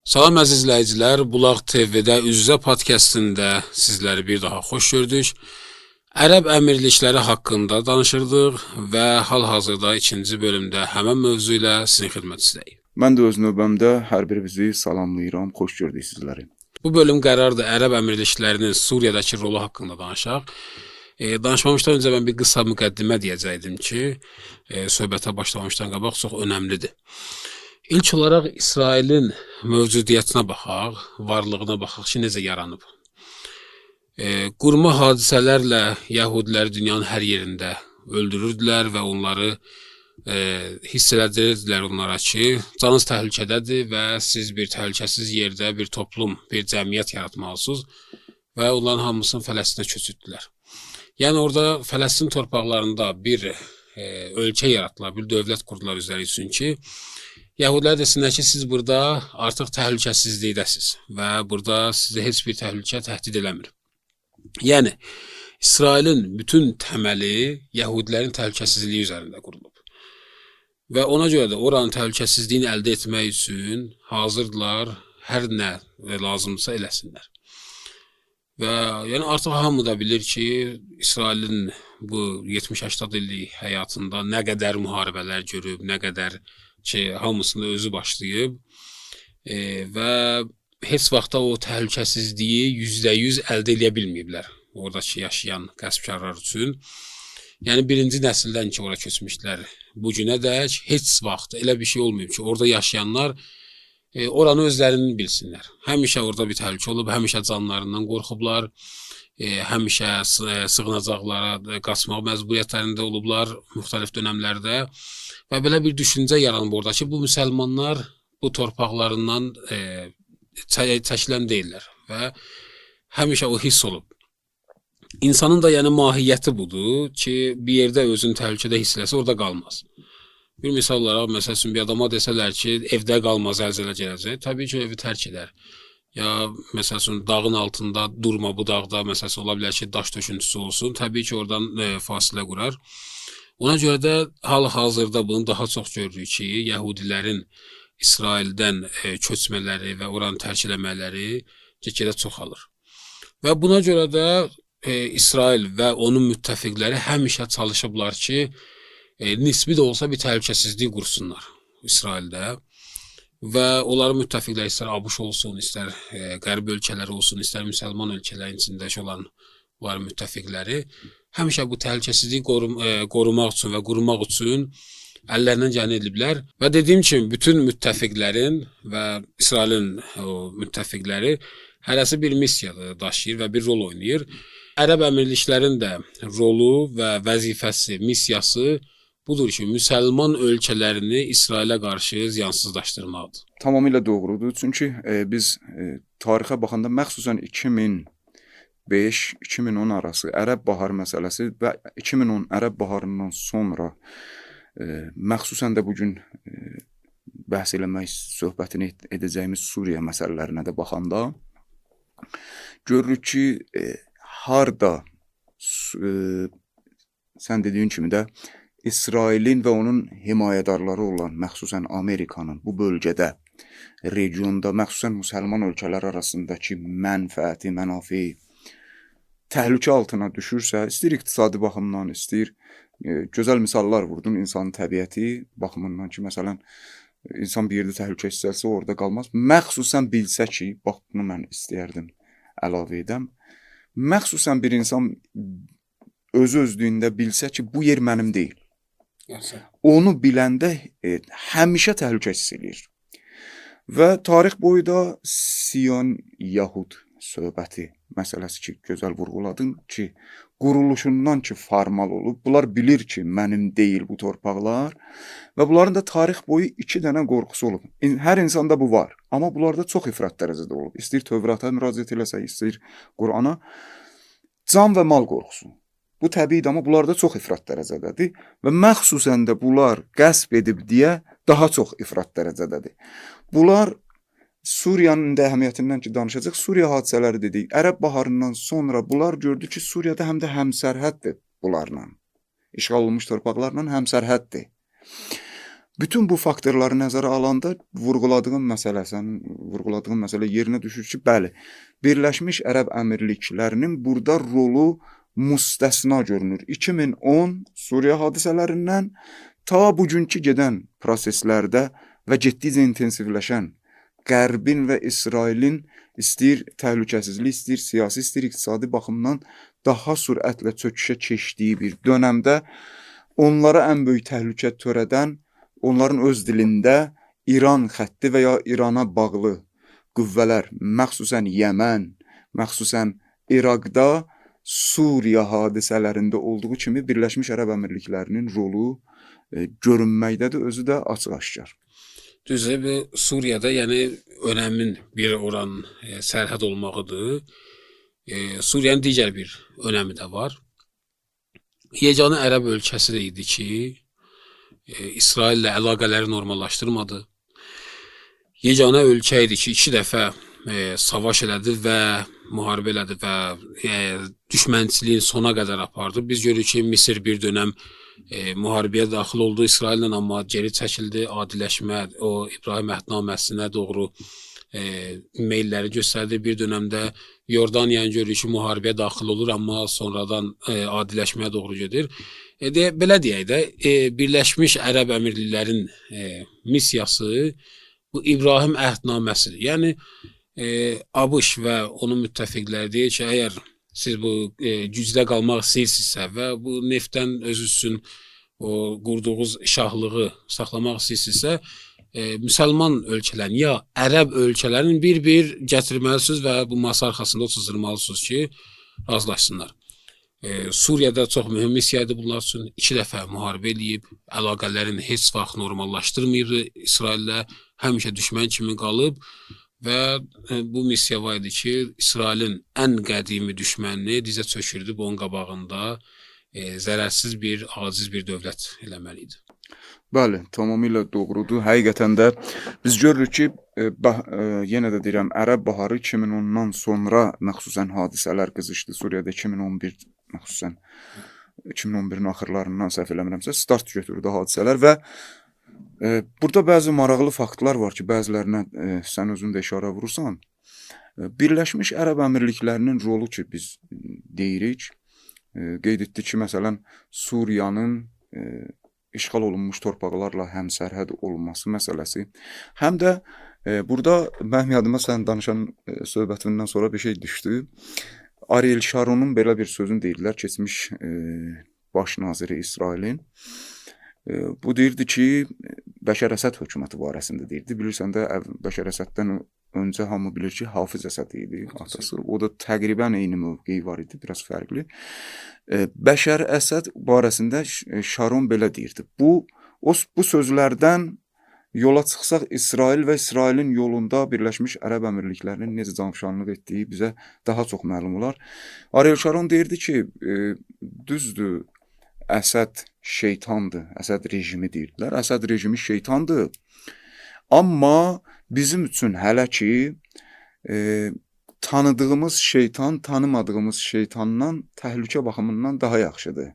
Salam əziz izləyicilər, Bulaq TV-də Üz-üzə podkastında sizləri bir daha xoş gördük. Ərəb əmirlikləri haqqında danışırdıq və hal-hazırda ikinci bölümdə həmən mövzu ilə sizin xidmətinizdəyik. Mən də öz növbəmdə hər birinizi salamlayıram, xoş gördük sizləri. Bu bölüm qərardır Ərəb əmirliklərinin Suriyadakı rolu haqqında danışaq. Danışmamışdan öncə mən bir qısa müqəddimə deyəcəkdim ki, söhbətə başlamamışdan qabaq çox önəmlidir. İlk olaraq İsrailin mövcudiyyətinə baxaq, varlığına baxaq ki, necə yaranıb. Qurma hadisələrlə Yəhudiləri dünyanın hər yerində öldürürdülər və onları hiss elətdirirdilər onlara ki, canınız təhlükədədir və siz bir təhlükəsiz yerdə bir toplum, bir cəmiyyət yaratmalısınız və onların hamısını Fələstinə köçürdülər. Yəni orada Fələstin torpaqlarında bir ölkə yaratdılar, bir dövlət qurdular üzəri üçün ki, Yəhudilər desinlər ki, siz burada artıq təhlükəsizlikdəsiz və burada sizə heç bir təhlükə təhdid eləmir. Yəni, İsrailin bütün təməli Yəhudilərin təhlükəsizliyi üzərində qurulub. Və ona görə də oranın təhlükəsizliyini əldə etmək üçün hazırdılar, hər nə lazımdırsa eləsinlər. Və yəni artıq hamı da bilir ki, İsrailin bu 70-80 illik həyatında nə qədər müharibələr görüb, nə qədər ki, hamısını özü başlayıb və heç vaxtda o təhlükəsizliyi %100 əldə edə bilməyiblər oradakı yaşayan qəsbkarlar üçün. Yəni birinci nəsildən ki, ora köçmüşdülər bu günədək heç vaxt elə bir şey olmayıb ki, orada yaşayanlar oranı özlərinin bilsinlər. Həmişə orada bir təhlükə olub, həmişə canlarından qorxublar, həmişə sığınacaqlara qaçmaq məcburiyyətlərində olublar müxtəlif dönəmlərdə. Və belə bir düşüncə yaranıb orada ki, bu müsəlmanlar bu torpaqlarından çəkilən deyirlər və həmişə o hiss olub. İnsanın da yəni mahiyyəti budur ki, bir yerdə özünü təhlükədə hiss eləsə orada qalmaz. Bir misal olaraq, məsəl üçün bir adama desələr ki, evdə qalmaz, zəlzələ gələcək, təbii ki, evi tərk edər. Ya məsəl üçün dağın altında durma bu dağda, məsəl üçün ola bilər ki, daş döşüntüsü olsun, təbii ki, oradan fasilə qurar. Ona görə də hal-hazırda bunu daha çox görürük ki, Yəhudilərin İsraildən köçmələri və oranı tərk eləmələri get-gedə çoxalır. Və buna görə də İsrail və onun müttəfiqləri həmişə çalışıblar ki, nisbi də olsa bir təhlükəsizlik qursunlar İsraildə. Və onların müttəfiqləri istər ABŞ olsun, istər qərb ölkələri olsun, istər müsəlman ölkələrin içindəki olan onların müttəfiqləri həmişə bu təhlükəsizliyi qorumaq üçün və qurumaq üçün əllərindən gələni ediblər. Və dediyim kimi, bütün müttəfiqlərin və İsrailin müttəfiqləri hərəsi bir missiya daşıyır və bir rol oynayır. Ərəb əmirliklərinin də rolu və vəzifəsi, missiyası budur ki, müsəlman ölkələrini İsrailə qarşı ziyansızlaşdırmaqdır. Tamamilə doğrudur. Çünki biz tarixə baxanda məxsusən 2005-2010 arası Ərəb baharı məsələsi və 2010 Ərəb baharından sonra məxsusən də bugün bəhs eləmək, söhbətini edəcəyimiz Suriya məsələlərinə də baxanda görürük ki, harda sən dediyin kimi də İsrailin və onun himayədarları olan məxsusən Amerikanın bu bölgədə, regionda, məxsusən müsəlman ölkələr arasındakı mənfəəti, mənafi təhlükə altına düşürsə, istəyir iqtisadi baxımdan, istəyir gözəl misallar vurdum insanın təbiəti baxımından ki, məsələn, insan bir yerdə təhlükə hissəsi orada qalmaz. Məxsusən bilsə ki, bax bunu mən istəyərdim əlavə edəm. Məxsusən bir insan özlüyündə bilsə ki, bu yer mənim deyil. Onu biləndə həmişə təhlükə hiss edir. Və tarix boyu da Siyon-Yahud söhbəti məsələsi ki, gözəl vurğuladın ki, quruluşundan ki, formal olub. Bunlar bilir ki, mənim deyil bu torpaqlar və bunların da tarix boyu 2 dənə qorxusu olub. Hər insanda bu var, amma bunlarda çox ifrat dərəcədə olub. İstəyir Tövrata müraciət eləsə, istəyir Qurana. Can və mal qorxusu. Bu təbiidir, amma bunlarda çox ifrat dərəcədədir və məxsusən də bunlar qəsb edib deyə daha çox ifrat dərəcədədir. Bunlar Suriyanın da əhəmiyyətindən ki, danışacaq. Suriya hadisələri dedik. Ərəb baharından sonra bunlar gördü ki, Suriyada həm də həmsərhəddir bunlarla. İşğal olunmuş torpaqlarla həmsərhəddir. Bütün bu faktorları nəzərə alanda vurğuladığım məsələ yerinə düşür ki, bəli, Birləşmiş Ərəb Əmirliklərinin burada rolu müstəsna görünür. 2010 Suriya hadisələrindən ta bugünkü gedən proseslərdə və getdikcə intensivləşən Qərbin və İsrailin istəyir təhlükəsizlik, istəyir siyasi, istəyir iqtisadi baxımdan daha sürətlə çöküşə keçdiyi bir dönəmdə onlara ən böyük təhlükə törədən, onların öz dilində İran xətti və ya İrana bağlı qüvvələr, məxsusən Yəmən, məxsusən İraqda, Suriya hadisələrində olduğu kimi Birləşmiş Ərəb Əmirliklərinin rolu görünməkdədir, özü də açıq-aşkar. Düzdür, Suriyada yəni önəmin bir oran sərhəd olmağıdır. Suriyanın digər bir önəmi də var. Yeganə ərəb ölkəsi də idi ki, İsraillə əlaqələri normallaşdırmadı. Yeganə ölkə idi ki, 2 dəfə savaş elədi və müharibə elədi və düşmənçiliyin sona qədər apardı. Biz görürük ki, Misir bir dönəm müharibəyə daxil oldu İsraillə, amma geri çəkildi. Adiləşmə, o İbrahim əhdnaməsinə doğru meylləri göstərdi. Bir dönəmdə Yordaniyanı görürük ki, müharibəyə daxil olur, amma sonradan adiləşməyə doğru gedir. Belə deyək də, Birləşmiş Ərəb Əmirliklərin missiyası bu İbrahim əhdnaməsidir. Yəni ABŞ və onun müttəfiqləri deyir ki, əgər siz bu gücdə qalmaq istəyirsinizsə və bu neftdən özünüz üçün o qurduğunuz şahlığı saxlamaq istəyirsinizsə, müsəlman ölkələrin ya ərəb ölkələrin bir-bir gətirməlisiniz və bu masa arxasında otuzdurmalısınız ki, razılaşsınlar. Suriyada çox mühüm missiya idi bunlar üçün. 2 dəfə müharibə eləyib, əlaqələrini heç vaxt normallaşdırmayıb İsraillə, həmişə düşmən kimi qalıb və bu missiya var idi ki, İsrailin ən qədimi düşmənini dizə çökürdü, onun qabağında zərərsiz bir, aciz bir dövlət eləməli idi. Bəli, tamamilə doğrudur. Həqiqətən də biz görürük ki, yenə də deyirəm, Ərəb baharı 2010-dan sonra məxsusən hadisələr qızışdı. Suriyada 2011, məxsusən 2011-in axırlarından səhv eləmirəmsə, start götürdü hadisələr və burada bəzi maraqlı faktlar var ki, bəzilərinə sən özün də işarə vurursan. Birləşmiş Ərəb Əmirliklərinin rolu ki, biz deyirik, qeyd etdik ki, məsələn, Suriyanın işğal olunmuş torpaqlarla həmsərhəd olması məsələsi. Həm də burada mənim yadıma sən danışan söhbətindən sonra bir şey düşdü. Ariel Sharon'un belə bir sözünü deyirlər, keçmiş baş naziri İsrailin. Bu deyirdi ki, Bəşər Əsəd hökuməti barəsində deyirdi. Bilirsən də, Bəşər Əsəddən öncə hamı bilir ki, Hafiz Əsəd idi atası. O da təqribən eyni mövqeyi var idi, biraz fərqli. Bəşər Əsəd barəsində Sharon belə deyirdi. Bu sözlərdən yola çıxsaq, İsrail və İsrailin yolunda Birləşmiş Ərəb Əmirliklərinin necə canfşanlıq etdiyi bizə daha çox məlum olar. Ariel Sharon deyirdi ki, düzdür, Əsəd şeytandır, Əsəd rejimi deyirdilər. Əsəd rejimi şeytandır. Amma bizim üçün hələ ki, tanıdığımız şeytan, tanımadığımız şeytandan təhlükə baxımından daha yaxşıdır.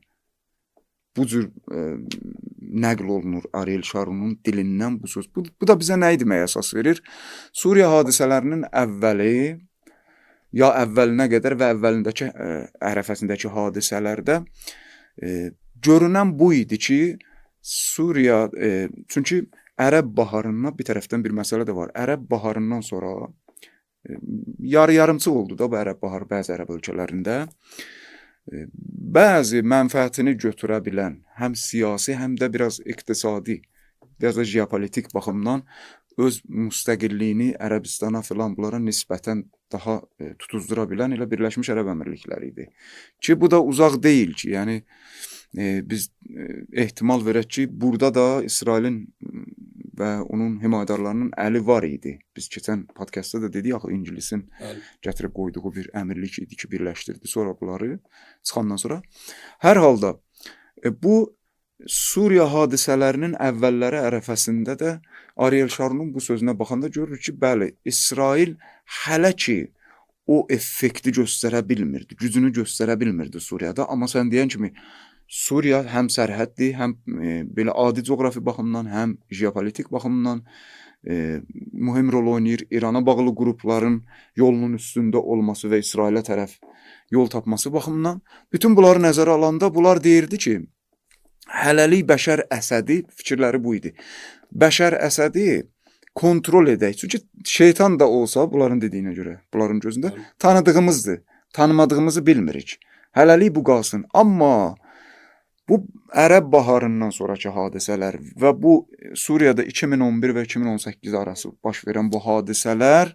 Bu cür nəql olunur Ariel Sharon'un dilindən bu söz. Bu da bizə nə etməyə əsas verir? Suriya hadisələrinin əvvəli, ya əvvəlinə qədər və əvvəlindəki ərəfəsindəki hadisələrdə görünən bu idi ki, Suriya, çünki Ərəb baharından bir tərəfdən bir məsələ də var. Ərəb baharından sonra yarı-yarımçıq oldu da bu Ərəb baharı bəzi ərəb ölkələrində. Bəzi mənfəətini götürə bilən, həm siyasi, həm də biraz iqtisadi, biraz da jeopolitik baxımdan öz müstəqilliyini Ərəbistana filan bunlara nisbətən daha tutuzdura bilən elə Birləşmiş Ərəb Əmirlikləri idi. Ki, bu da uzaq deyil ki, yəni biz ehtimal verək ki, burada da İsrailin və onun himayədarlarının əli var idi. Biz keçən podkastda da dedik, axı İngilisin gətirib qoyduğu bir əmirlik idi ki, birləşdirdi sonra bunları çıxandan sonra. Hər halda bu Suriya hadisələrinin əvvəlləri ərəfəsində də Ariel Sharon'un bu sözünə baxanda görürük ki, bəli, İsrail hələ ki o effekti göstərə bilmirdi, gücünü göstərə bilmirdi Suriyada. Amma sən deyən kimi Suriya həm sərhəddi, həm belə adi coğrafi baxımdan, həm jeopolitik baxımdan mühüm rol oynayır. İrana bağlı qrupların yolunun üstündə olması və İsrailə tərəf yol tapması baxımından. Bütün bunları nəzərə alanda bunlar deyirdi ki, hələlik Bəşər Əsədi, fikirləri bu idi. Bəşər Əsədi kontrol edək. Çünki şeytan da olsa, bunların dediyinə görə, bunların gözündə tanıdığımızdır. Tanımadığımızı bilmirik. Hələlik bu qalsın. Amma bu Ərəb baharından sonraki hadisələr və bu Suriyada 2011 və 2018 arası baş verən bu hadisələr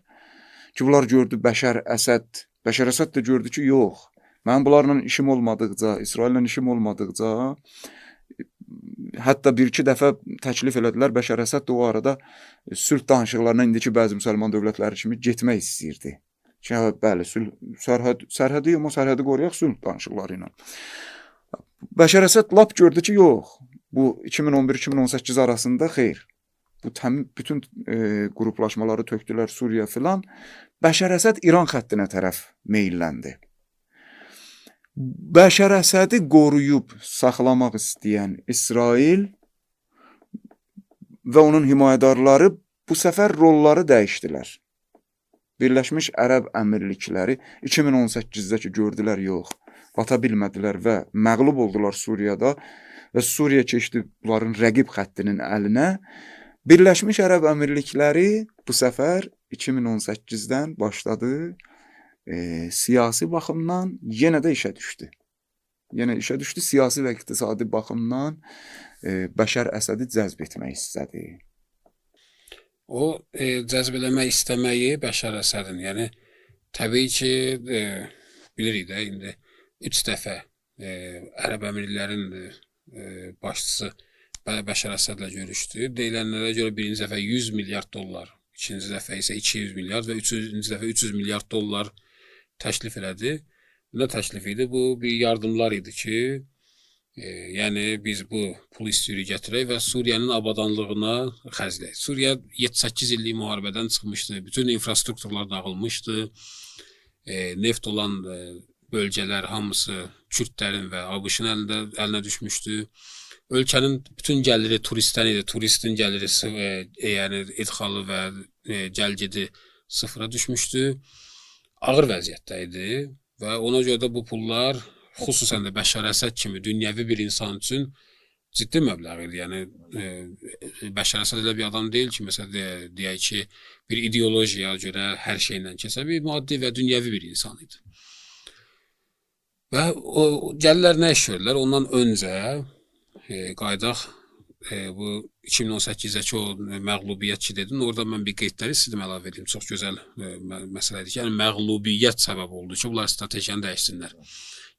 ki, bunlar gördü Bəşər Əsəd də gördü ki, yox, mənim bunlarla işim olmadıqca, İsraillə işim olmadıqca, hətta bir-iki dəfə təklif elədilər, Bəşər Əsəd də o arada sülh danışıqlarına indiki bəzi müsəlman dövlətləri kimi getmək istəyirdi. Ki, bəli, sərhədi, amma sərhədi qoruyaq sülh danışıqları ilə. Bəşər Əsəd lap gördü ki, yox, bu 2011-2018 arasında xeyr, bu bütün qruplaşmaları tökdülər Suriya filan, Bəşər Əsəd İran xəttinə tərəf meyilləndi. Bəşər Əsədi qoruyub saxlamaq istəyən İsrail və onun himayədarları bu səfər rolları dəyişdilər. Birləşmiş Ərəb Əmirlikləri 2018-də ki, gördülər, yox, bata bilmədilər və məğlub oldular Suriyada və Suriya keçdi bunların rəqib xəttinin əlinə. Birləşmiş Ərəb Əmirlikləri bu səfər 2018-dən başladı, siyasi baxımdan yenə də işə düşdü. Siyasi və iqtisadi baxımdan Bəşər Əsədi cəzb etmək istədi. O cəzb eləmək istəməyi Bəşər Əsədin, yəni təbii ki, bilirik də indi 3 dəfə Ərəb Əmirliklərinin başçısı Bəşər Əsədlə görüşdü. Deyilənlərə görə birinci dəfə 100 milyard dollar, ikinci dəfə isə 200 milyard və üçüncü dəfə 300 milyard dollar təklif elədi. Nə təklif idi? Bu bir yardımlar idi ki, yəni biz bu pulu istəyirik gətirək və Suriyanın abadanlığına xərcləyək. Suriya 7-8 illik müharibədən çıxmışdı, bütün infrastrukturlar dağılmışdı, neft olan bölgələr hamısı Kürdlərin və ABŞ-ın əlinə düşmüşdü. Ölkənin bütün gəliri turistdən idi, turistin gəliri, yəni idxalı və gəlgidi sıfıra düşmüşdü. Ağır vəziyyətdə idi və ona görə də bu pullar xüsusən də Bəşər Əsəd kimi dünyəvi bir insan üçün ciddi məbləğ idi. Yəni Bəşər Əsəd elə bir adam deyil ki, məsələn deyək ki, bir ideologiyaya görə hər şeylə kəsə, bir maddi və dünyəvi bir insan idi. Və o gəlirlər nə iş görürlər? Ondan öncə qaydaq bu 2018-dəki o məğlubiyyət ki dedin, orada mən bir qeydləri istədim əlavə edeyim. Çox gözəl məsələdir ki, yəni məğlubiyyət səbəb oldu ki, bunlar strategiyanı dəyişsinlər.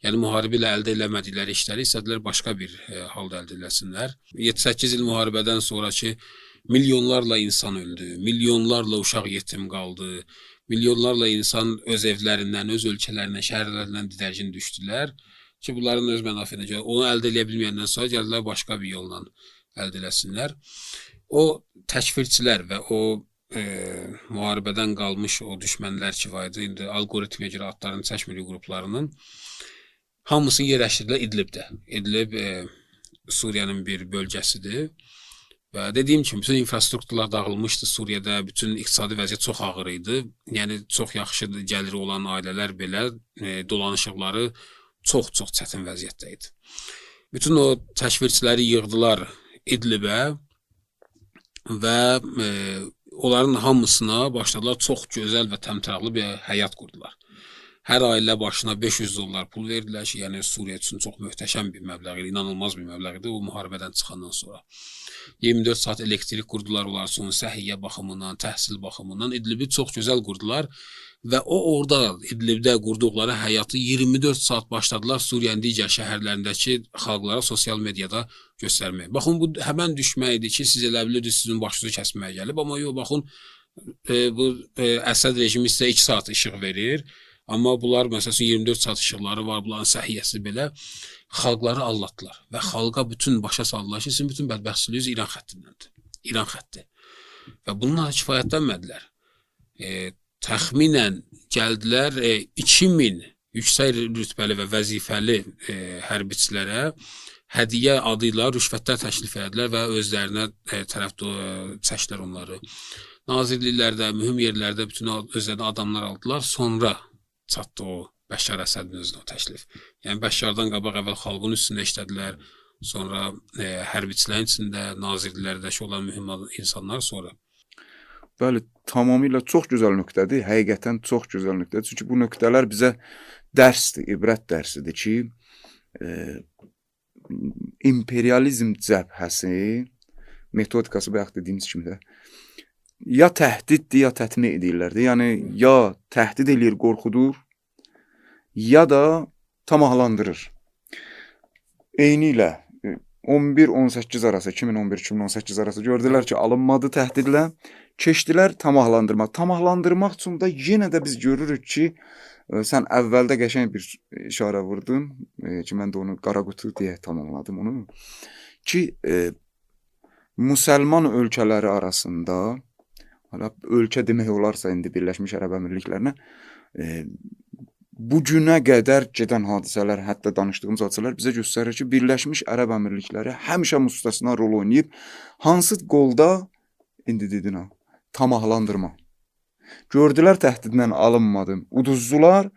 Yəni müharibə ilə əldə eləmədikləri işləri istədilər başqa bir halda əldə eləsinlər. 7-8 il müharibədən sonraki milyonlarla insan öldü, milyonlarla uşaq yetim qaldı, milyonlarla insan öz evlərindən, öz ölkələrindən, şəhərlərindən didərgin düşdülər ki, bunların öz mənafiyinə görə onu əldə eləyə bilməyəndən sonra gəldilər başqa bir yolla əldə eləsinlər. O təkfirçilər və o müharibədən qalmış o düşmənlər ki var idi, indi algoritmə görə adlarını çəkmirik qruplarının, hamısını yerləşdirdilər İdlibdə. İdlib Suriyanın bir bölgəsidir və dediyim kimi bütün infrastrukturlar dağılmışdı Suriyada, bütün iqtisadi vəziyyət çox ağır idi. Yəni çox yaxşı gəliri olan ailələr belə dolanışıqları çox çətin vəziyyətdə idi. Bütün o təkfirçiləri yığdılar İdlibə və onların hamısına başladılar çox gözəl və təmtəraqlı bir həyat qurdular. Hər ailə başına 500 dollar pul verdilər ki, yəni Suriya üçün çox möhtəşəm bir məbləğ idi, inanılmaz bir məbləğ idi o müharibədən çıxandan sonra. 24 saat elektrik qurdular onlar üçün, səhiyyə baxımından, təhsil baxımından İdlibi çox gözəl qurdular və o orada İdlibdə qurduqları həyatı 24 saat başladılar Suriyanın digər şəhərlərindəki xalqlara sosial mediada göstərməyə. Baxın, bu həmən düşmək idi ki, siz elə bilirsiniz sizin başınızı kəsməyə gəlib, amma yox, baxın, bu Əsəd rejimi sizə 2 saat işıq verir. Amma bunlar, məsələn, 24 saat işıqları var, bunların səhiyyəsi belə xalqları allatdılar və xalqa bütün başa saldılar ki, sizin bütün bədbəxtçiliyiniz İran xəttindəndir. İran xətti. Və bununla kifayətlənmədilər. Təxminən gəldilər 2000 yüksək rütbəli və vəzifəli hərbiçilərə hədiyyə adı ilə rüşvətlər təklif edilər və özlərinə tərəf çəkdilər onları. Nazirliklərdə, mühüm yerlərdə bütün özlərinə adamlar aldılar. Sonra çatdı o Bəşar Əsədin özünə o təklif. Yəni Bəşardan qabaq əvvəl xalqın üstündə işlədilər. Sonra hərbiçilərin içində, nazirliklərdəki olan mühüm insanlar sonra. Bəli, tamamilə çox gözəl nöqtədir. Həqiqətən çox gözəl nöqtədir. Çünki bu nöqtələr bizə dərsdir, ibrət dərsidir ki, imperializm cəbhəsi metodikası bayaq dediyimiz kimi də ya təhdiddir, ya tətmiq edirlərdi. Yəni ya təhdid eləyir, qorxudur, ya da tamahlandırır. Eynilə 11-18 arası, 2011-2018 arası gördülər ki, alınmadı təhdidlə, keçdilər tamahlandırmaq. Tamahlandırmaq üçün də yenə də biz görürük ki, sən əvvəldə qəşəng bir işarə vurdun ki, mən də onu qara qutu deyə tamamladım onu. Ki, müsəlman ölkələri arasında, ölkə demək olarsa indi Birləşmiş Ərəb Əmirliklərinə, bu günə qədər gedən hadisələr, hətta danışdığımız hadisələr bizə göstərir ki, Birləşmiş Ərəb Əmirlikləri həmişə müstəsna rol oynayıb, hansı qolda, indi dedin ha, tamahlandırma. Gördülər təhdidlə alınmadı. Uduzdular.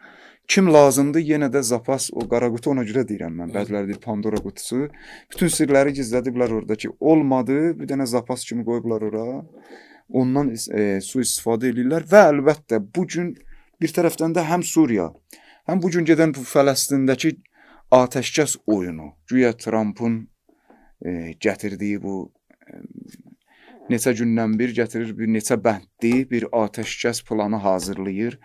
Kim lazımdır, yenə də zapas, o qara qutu ona görə deyirəm mən. Bəziləri deyir Pandora qutusu. Bütün sirləri gizlədiblər orada ki, olmadı. Bir dənə zapas kimi qoyublar ora. Ondan sui-istifadə edirlər və əlbəttə bugün bir tərəfdən də həm Suriya, həm bugün gedən bu Fələstindəki atəşkəs oyunu, güya Trump'ın gətirdiyi bu neçə gündən bir gətirir, bir neçə bəndli bir atəşkəs planı hazırlayır.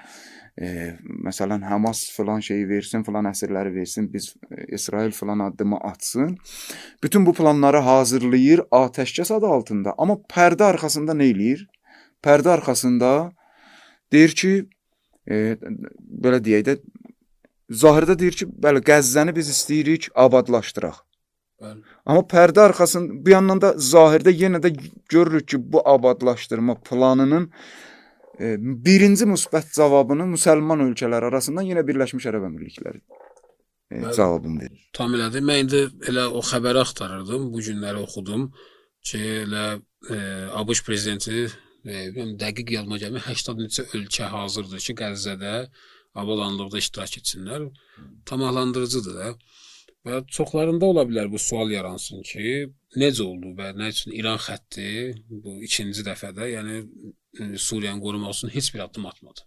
Məsələn, Hamas filan şeyi versin, filan əsirləri versin, biz İsrail filan addımı atsın. Bütün bu planları hazırlayır atəşkəs adı altında. Amma pərdə arxasında nə eləyir? Pərdə arxasında deyir ki, belə deyək də, zahirdə deyir ki, bəli, Qəzzəni biz istəyirik abadlaşdıraq. Amma pərdə arxasında, bir yandan da zahirdə yenə də görürük ki, bu abadlaşdırma planının birinci müsbət cavabını müsəlman ölkələr arasından yenə Birləşmiş Ərəb Əmirlikləri cavabını verir. Tam elədi. Mən indi elə o xəbəri axtarırdım, bu günləri oxudum ki, elə ABŞ prezidenti dəqiq yadıma gəlmir, 80 neçə ölkə hazırdır ki, Qəzzədə abadlandıqda iştirak etsinlər. Tamahlandırıcıdır da. Və çoxlarında ola bilər bu sual yaransın ki, necə oldu və nə üçün İran xətti bu ikinci dəfədə, yəni Suriyanı qorumaq üçün heç bir addım atmadı.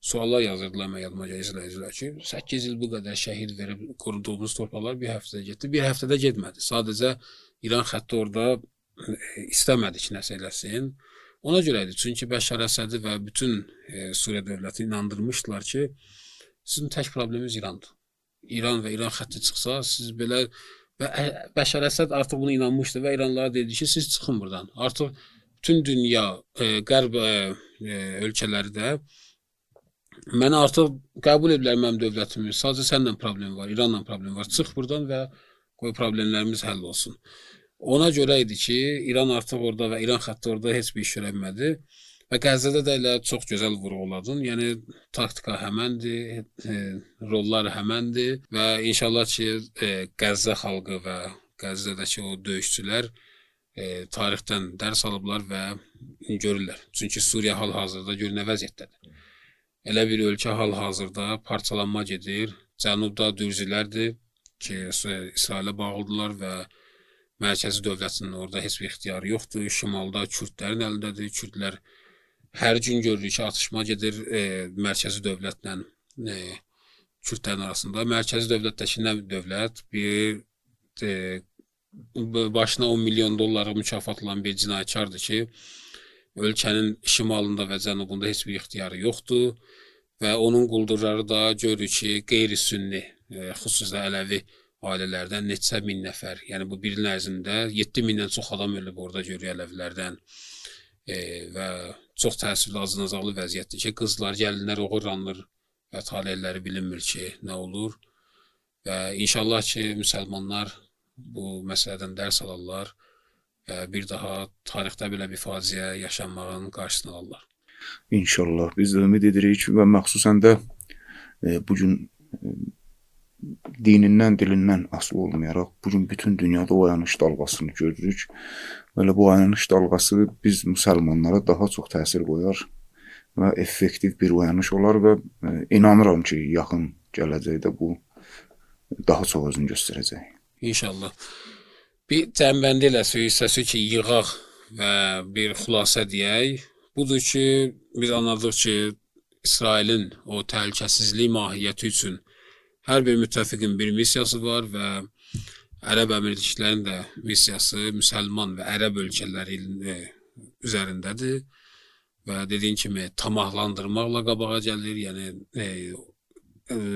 Suallar yazırdılar mən yadıma izləyicilər ki, 8 il bu qədər şəhid verib qoruduğumuz torpaqlar bir həftədə getdi, bir həftədə getmədi. Sadəcə İran xətti orada istəmədi ki, nəsə eləsin. Ona görədir, çünki Bəşar Əsədi və bütün Suriya dövləti inandırmışdılar ki, sizin tək probleminiz İrandır. İran və İran xətti çıxsa, siz belə və Bəşar Əsəd artıq buna inanmışdı və İranlılara dedi ki, siz çıxın buradan. Artıq bütün dünya, qərb ölkələri də mənə artıq qəbul edilər mənim dövlətimi. Sadəcə səninlə problem var, İranla problem var. Çıx buradan və qoy problemlərimiz həll olsun. Ona görə idi ki, İran artıq orada və İran xətti orada heç bir iş görəmədi. Və Qəzzədə də elə çox gözəl vurğuladın. Yəni taktika həməndir, rollar həməndir və inşallah ki, Qəzzə xalqı və Qəzzədəki o döyüşçülər tarixdən dərs alıblar və görürlər. Çünki Suriya hal-hazırda gör nə vəziyyətdədir. Elə bir ölkə hal-hazırda parçalanma gedir. Cənubda dürzilərdir ki, İsrailə bağlıdırlar və mərkəzi dövlətinin orada heç bir ixtiyarı yoxdur. Şimalda Kürdlərin əlindədir. Kürdlər hər gün görürük ki, atışma gedir mərkəzi dövlətlə Kürdlərin arasında. Mərkəzi dövlətdəki nə dövlət? Bir başına 10 milyon dollara mükafatlanan bir cinayətkardır ki, ölkənin şimalında və cənubunda heç bir ixtiyarı yoxdur və onun quldurları da görürük ki, qeyri-sünni, xüsusilə Ələvi ailələrdən neçə min nəfər, yəni bu bir ilin ərzində 7 mindən çox adam ölüb orada görürük Ələvilərdən və çox təəssüflü acınacaqlı vəziyyətdir ki, qızlar, gəlinlər oğurlanır və taleyləri bilinmir ki, nə olur və inşallah ki, müsəlmanlar bu məsələdən dərs alırlar və bir daha tarixdə belə bir faciə yaşanmağın qarşısını alırlar. İnşallah biz də ümid edirik və məxsusən də bu gün dinindən, dilindən asılı olmayaraq bu gün bütün dünyada oyanış dalğasını görürük. Belə bu oyanış dalğası biz müsəlmanlara daha çox təsir qoyar və effektiv bir oyanış olar və inanıram ki, yaxın gələcəkdə bu daha çox özünü göstərəcək. İnşallah. Bir cəmbəndi ilə söz hissəsi ki, yığaq və bir xülasə deyək. Budur ki, biz anladıq ki, İsrailin o təhlükəsizlik mahiyyəti üçün hər bir müttəfiqin bir missiyası var və Ərəb Əmirliklərinin də missiyası müsəlman və ərəb ölkələri üzərindədir və dediyin kimi tamahlandırmaqla qabağa gəlir, yəni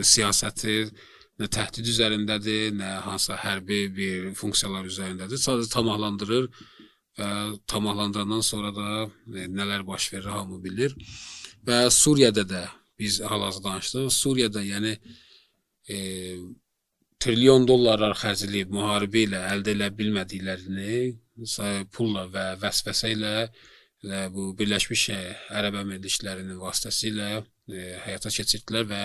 siyasəti nə təhdid üzərindədir, nə hansısa hərbi bir funksiyalar üzərindədir. Sadəcə tamahlandırır və tamahlandırandan sonra da nələr baş verir hamı bilir. Və Suriyada da biz hal-hazırda danışdıq. Suriyada yəni trilyon dollarlar xərcləyib müharibə ilə əldə edə bilmədiklərini pulla və vəsvəsə ilə bu Birləşmiş Ərəb Əmirliklərinin vasitəsilə həyata keçirdilər və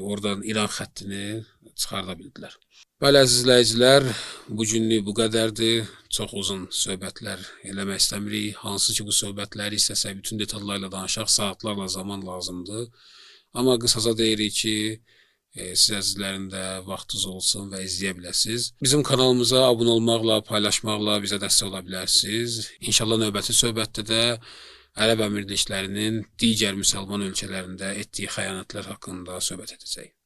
oradan İran xəttini çıxarda bildilər. Bəli, əzizləyicilər, bu günlük bu qədərdir. Çox uzun söhbətlər eləmək istəmirik. Hansı ki, bu söhbətləri istəsək bütün detallarla danışaq, saatlarla zaman lazımdır. Amma qısaca deyirik ki, siz əzizlərin də vaxtınız olsun və izləyə biləsiniz. Bizim kanalımıza abunə olmaqla, paylaşmaqla bizə dəstək ola bilərsiniz. İnşallah növbəti söhbətdə də Ərəb Əmirliklərinin digər müsəlman ölkələrində etdiyi xəyanətlər haqqında söhbət edəcəyik.